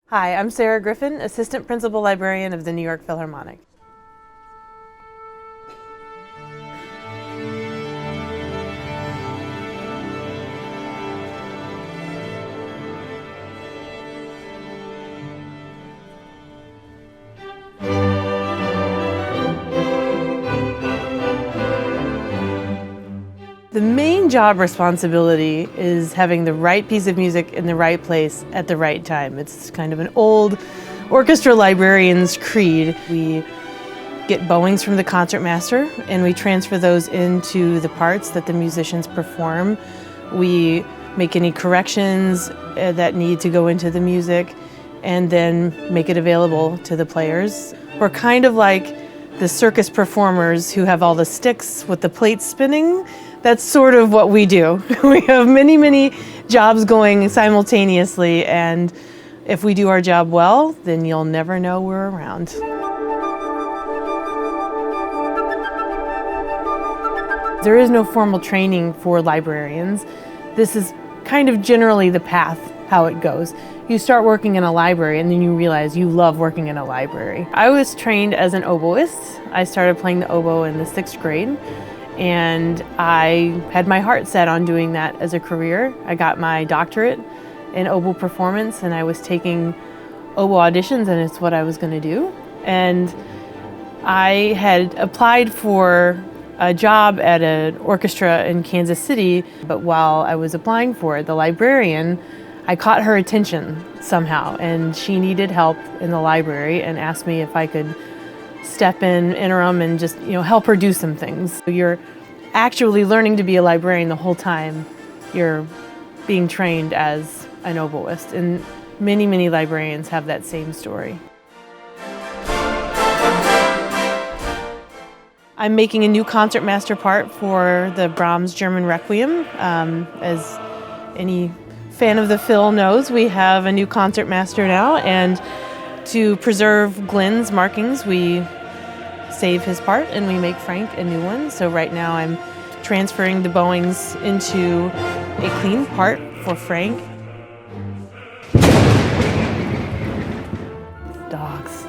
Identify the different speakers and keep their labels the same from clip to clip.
Speaker 1: Hi, I'm Sara Griffin, Assistant Principal Librarian of the New York Philharmonic. The main job responsibility is having the right piece of music in the right place at the right time. It's kind of an old orchestra librarian's creed. We get bowings from the concertmaster and we transfer those into the parts that the musicians perform. We make any corrections that need to go into the music and then make it available to the players. We're kind of like the circus performers who have all the sticks with the plates spinning. That's sort of what we do. We have many jobs going simultaneously, and if we do our job well, then you'll never know we're around. There is no formal training for librarians. This is kind of generally the path, how it goes. You start working in a library and then you realize you love working in a library. I was trained as an oboist. I started playing the oboe in the 6th grade. And I had my heart set on doing that as a career. I got my doctorate in oboe performance and I was taking oboe auditions and it's what I was going to do. And I had applied for a job at an orchestra in Kansas City, but while I was applying for it, the librarian, I caught her attention somehow and she needed help in the library and asked me if I could step in interim and just help her do some things. You're actually learning to be a librarian the whole time you're being trained as an oboist, and many librarians have that same story. I'm making a new concertmaster part for the Brahms German Requiem. As any fan of the Phil knows, we have a new concertmaster now, and to preserve Glenn's markings, we save his part and we make Frank a new one. So right now I'm transferring the bowings into a clean part for Frank. Dogs.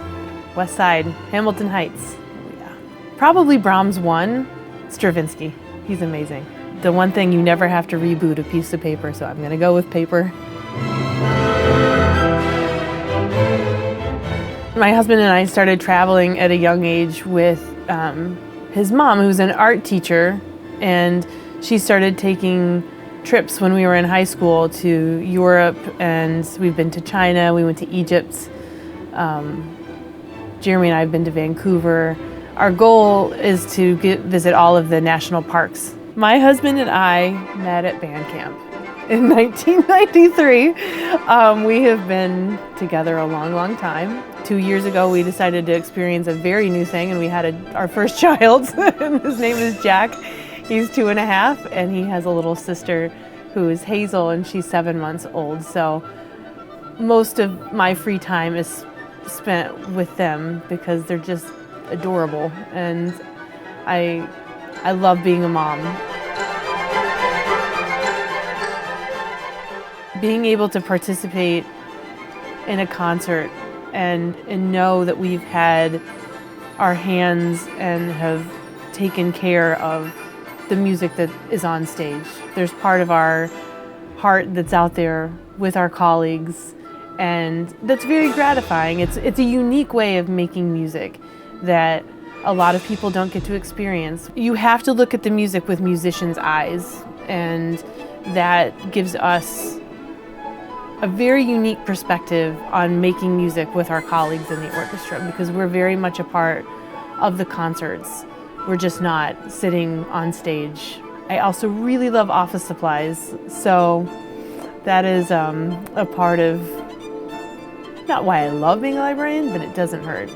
Speaker 1: West Side, Hamilton Heights. Yeah. Probably Brahms 1, Stravinsky. He's amazing. The one thing you never have to reboot a piece of paper, so I'm gonna go with paper. My husband and I started traveling at a young age with his mom, who's an art teacher, and she started taking trips when we were in high school to Europe, and we've been to China, we went to Egypt. Jeremy and I have been to Vancouver. Our goal is to visit all of the national parks. My husband and I met at band camp in 1993. We have been together a long time. 2 years ago, we decided to experience a very new thing, and we had our first child. His name is Jack. He's 2.5, and he has a little sister who is Hazel, and she's 7 months old. So most of my free time is spent with them because they're just adorable, and I love being a mom. Being able to participate in a concert and know that we've had our hands and have taken care of the music that is on stage. There's part of our heart that's out there with our colleagues, and that's very gratifying. It's a unique way of making music that a lot of people don't get to experience. You have to look at the music with musicians' eyes, and that gives us a very unique perspective on making music with our colleagues in the orchestra, because we're very much a part of the concerts. We're just not sitting on stage. I also really love office supplies, so that is a part of, not why I love being a librarian, but it doesn't hurt.